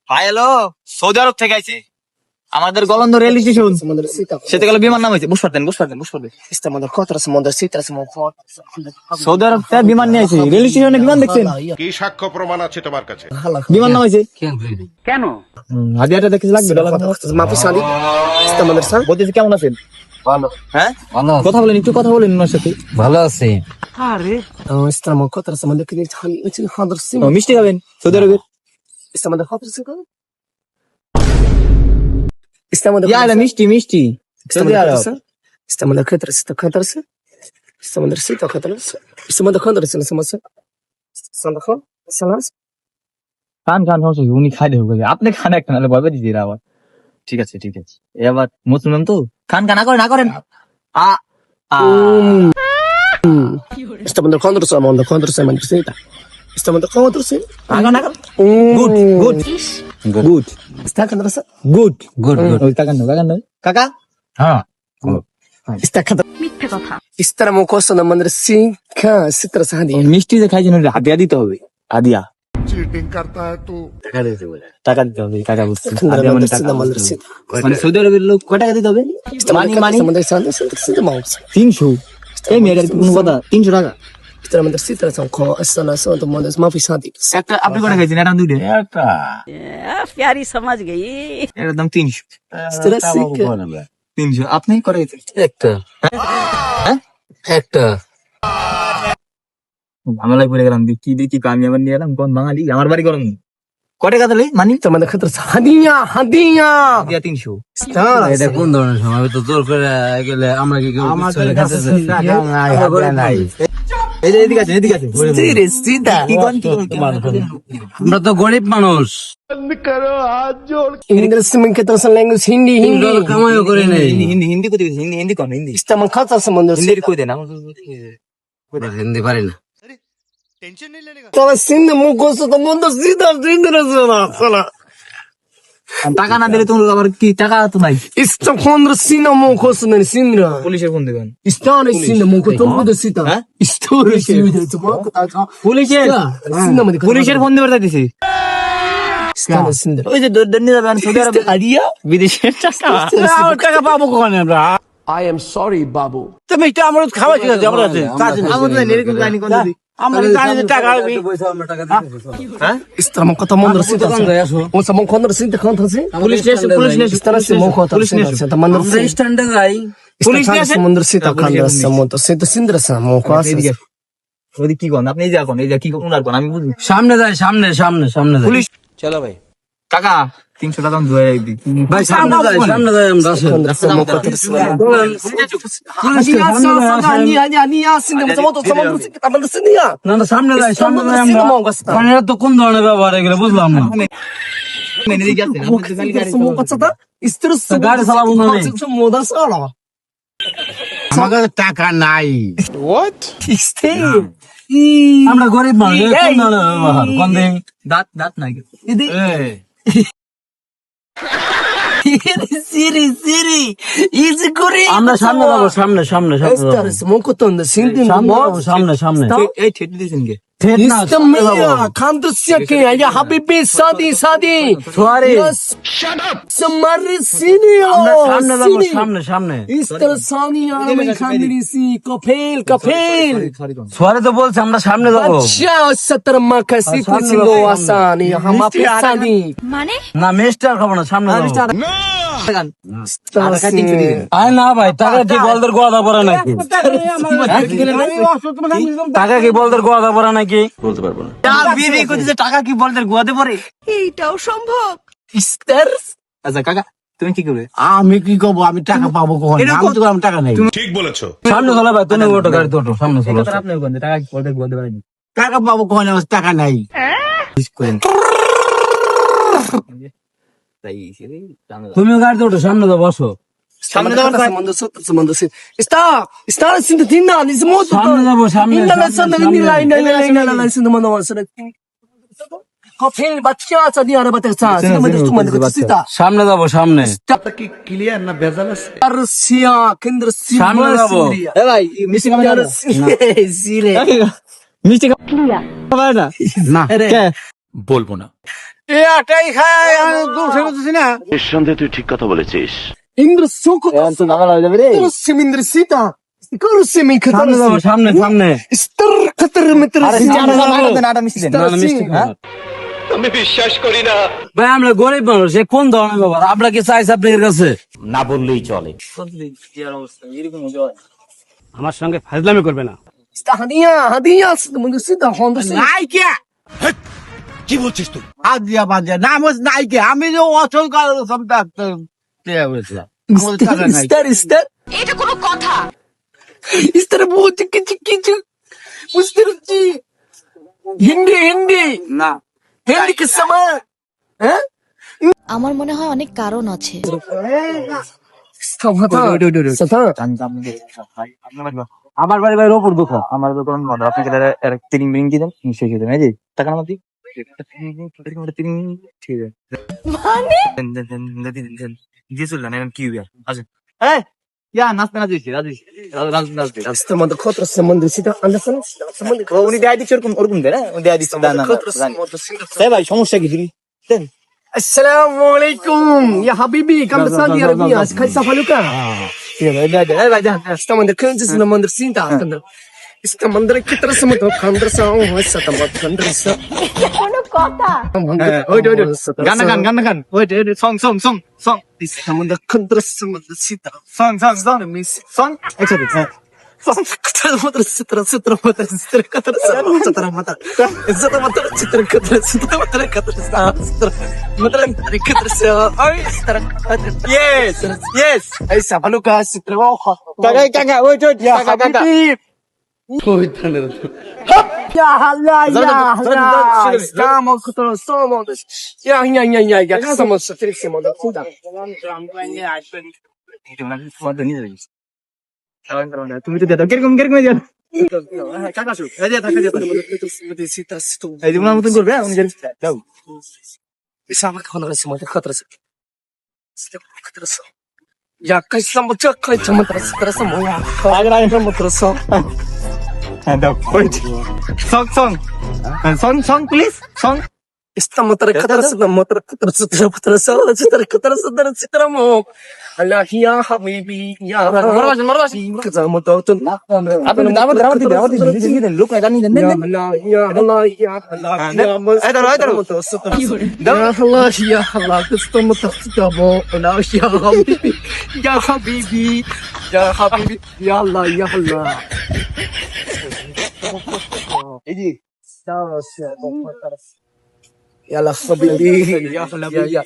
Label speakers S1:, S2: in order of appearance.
S1: Hi hello, Saudi আরব থেকে আইছে আমাদের গলন্দ রেল স্টেশন সেতে গেলে বিমান নাম হয়েছে বুঝপারতেন সৌদি আরব থেকে বিমান নিয়ে আইছে রেল স্টেশনে বিমান দেখছেন
S2: কি সাক্ষ্য প্রমাণ আছে তোমার কাছে?
S1: বিমান নাম হয়েছে
S3: কেন?
S1: হাদিয়াটা দেখে লাগবে বলতেছে কেমন আছেন
S3: ভালো।
S1: হ্যাঁ
S3: ভালো
S1: কথা বলেন একটু কথা বলেন ওনার সাথে
S3: ভালো আছে।
S1: মিষ্টি খাবেন সৌদি আরবের মিষ্টি মিষ্টি সৌদি আরব খান খান সমস্যা কি? উনি খাই দেবো আপনি খান একটা নাহলে ভয় দিদি আবার ঠিক আছে ঠিক আছে এবার মুসলিম তো খান খান না করেন আ আ good good good good good ওই কাকান কাকা হ্যাঁ মিষ্টি যে খাইছেন হাদিয়া দিতে হবে হাদিয়া
S2: चीटिंग करता है तू।
S1: টাকা দিতে হবে টাকা বুঝছি হাদিয়া মানে টাকা মানে সৌদি আরবের লোক কয় টাকা দিতে হবে মানি মানি 300 এই মেয়েটার কোনো কথা 300 টাকা একটা আপনি কটা খাইছেন এটা দুইটা একটা
S4: प्यारी समझ गई।
S1: এটার দাম 300 আপনি কটা খাইছেন
S3: একটা
S1: হ্যাঁ
S3: একটা
S1: ঝামেলায় পড়ে গেলাম কি দেখি আমি আবার নিয়ে এলাম কোন বাঙালি আমার বাড়ি গরম কটে কথা মানি হাদিয়া 300
S3: এটা কোন ধরনের সময়? আমি তো জোর করে গেলে আমরা কি কেউ
S1: এদিকে আছে
S3: আমরা তো গরিব মানুষ, কামাইও করি নাই।
S1: হিন্দি কই দিবি হিন্দি কোন হিন্দি হিন্দি কই দেন
S3: হিন্দি পারি না।
S1: টাকা না দিলে তোমার আবার কি টাকা তো নাই পুলিশের ফোন দেবেন পুলিশের ফোন দেবে দিছি ওই যে দণ্ডি যাবেন সৌদি আরবে বিদেশের টাকা পাবো কখনো আমরা
S5: I am sorry, Babu.
S3: তুমি এটা আমার খাওয়া ঠিক আছে, আমার আছে
S1: আমাদের এরকম জানি কোন দিদি
S3: আমরা জানি যে টাকা আসবে।
S1: পুলিশ স্টেশন
S3: আমরা স্ট্যান্ডে যাই,
S1: পুলিশ স্টেশন ওদি কি কোন আপনি এই যে কোন এই যে কি উনার কোন আমি বুঝি
S3: সামনে যাই, সামনে সামনে সামনে যাই।
S1: পুলিশ
S3: চলো ভাই,
S1: টাকা 300 টাকা ধুয়ে দিই
S3: ভাই সামনে যাই, সামনে যাই আমরা। না না সামনে যাই, সামনে যাই আমরা। মানে এরা তো কোন ধরনের ব্যবহার এগুলো বুঝলাম না। গাড়ি চালাবো না আমি। আমার কাছে টাকা নাই। আমরা গরিব মানুষ, কোন ধরনের ব্যবহার কোন দিন?
S1: দাঁত দাঁত নাই
S3: আমরা সামনে যাবো, সামনে সামনে সামনে সামনে সামনে।
S1: এই ঠেট দিয়েছেন কে
S3: সামনে যাবো, সামনে সামনে। সোয়ারে তো বলছে আমরা সামনে যাবো
S4: মানে
S3: না, মেস্টার খাবো না, সামনে যাবো। আরে না ভাই, টাকা কি বলদের গোয়াদা পড়া নাকি? টাকা কি বলদের গোয়াদা পড়া নাকি? বলতে পারবো না।
S1: টাকা কি বলতে গুয়াতে পরে
S4: এইটাও সম্ভব?
S1: আচ্ছা কাকা তুমি কি করবে
S3: আমি কি করবো? আমি টাকা পাবো কখন? আমি তো আমি টাকা নেই।
S2: ঠিক বলেছো।
S3: সামনে চলো ভাই, তুমি ওটো গাড়ি তো সামনে চলো।
S1: আপনি কোন টাকা কি বলতে গুয়াতে পারেনি
S3: টাকা পাবো কখন? আমার টাকা নাই। তুমি গাড়ি তো ওটো সামনে যাও, বসো। সামনে যাবো, সামনে সামনে যাবো, সামনে
S5: কি ক্লিয়ার না ভেজাল আছে?
S3: সামনে যাবো।
S1: ভাই মিষ্টি খাবেন মিষ্টি খাবেন না
S2: বলবো না।
S3: এটাই খাই আমি দূর সরে দিছি না
S6: নিঃসন্দেহে তুই ঠিক কথা বলেছিস।
S5: Indra suko.
S1: এখন তো নাগাল হয়ে যাবে রে
S5: Kursim Indra sita. Kursim in
S3: সামনে যাবো
S5: katar.
S3: সামনে সামনে
S5: Star katar meter
S1: আরে
S5: sita.
S1: নাটা মিষ্টি দেন
S3: না, না, মিষ্টি খাবো
S1: হ্যাঁ?
S3: না। ভাই আমরা গরিব মানুষ এ কোন ধরনের ব্যাপার আমরা কি চাইছি আপনাদের কাছে
S7: আমার সঙ্গে ফাজলামি করবে না
S5: Sta hadiya Indra sita Honda sita.
S3: নাইকে
S7: কি বলছিস তুই
S3: হাত দিয়া বাঁধিয়া নাম হচ্ছে নাইকে আমি যে অচল কাল সব ডাক্তার বলেছিলাম আমাদের টাকা নাই
S5: Star.
S4: এটা কোনো কথা?
S5: Star বহুত কিছু. Mustirji. Hindi.
S3: না
S5: Hindi ke sama. হ্যাঁ
S8: আমার মনে হয় অনেক কারণ আছে।
S1: আমার বাড়ি ভাই রোপর দোকান আমার দোকান বন্ধ আপনাকে তিরিং বিরিং দিয়ে দেন শেষ হয়ে যাবে এই যে টাকা নামা দিই ঠিক আছে দিয়ে চললেন এখন কি হবে আচ্ছা এই ইয়া নাচতে নাচতে নাচতে
S5: Estamos de contra semana de cita. Anda sana. Semana de
S1: উনি দেয় দিচ্ছে ওরকম দেয় না উনি দেয় দিচ্ছে না তাই ভাই সমস্যা কি ফিরি দেন
S5: السلام عليكم يا حبيبي كم بسال يا ربي كيف حالك؟ Estamos de كنز استمر de cinta. Estamos de كتر سمت خندر ساو استمر خندر سا.
S8: কোনো কথা?
S1: ওই গান wait song
S5: Estamos de خندر سمت cinta.
S1: Song একসাথে
S5: كتر مدر ستر كتر ستر مدر ستر كتر اي ستر
S1: yes
S5: اي سافلوكا ستر واخا
S1: কাকা ওয়েট কাকা
S5: يا هلا استamos كتر somos يا somos ستريسيمو ده كده
S1: তুমি তো দাও কিরকম দিও
S5: কাকা শু
S1: এই যে টাকা দিও
S5: سيتا ستو
S1: এই যে মতন করবে উনি দাও
S5: بيسامك هنا رسمه خطر كتر يا كيسام بتشك كيسام ترسم يا
S1: আগে আগে
S5: مترسم
S1: হ্যাঁ দাও ওয়েট সং প্লিজ সং
S5: استمر كتر ستر مو الله يا حبيبي يا كذا متوتن
S1: আপনি আমার দিদি লোক না জানি দেন
S5: يا الله يا الله يا الله يا متوسط يا الله يا الله تستمر تستمو الله يا حبيبي يا حبيبي يا حبيبي يا الله يا الله
S1: এই যে
S5: يلا حبيبي يا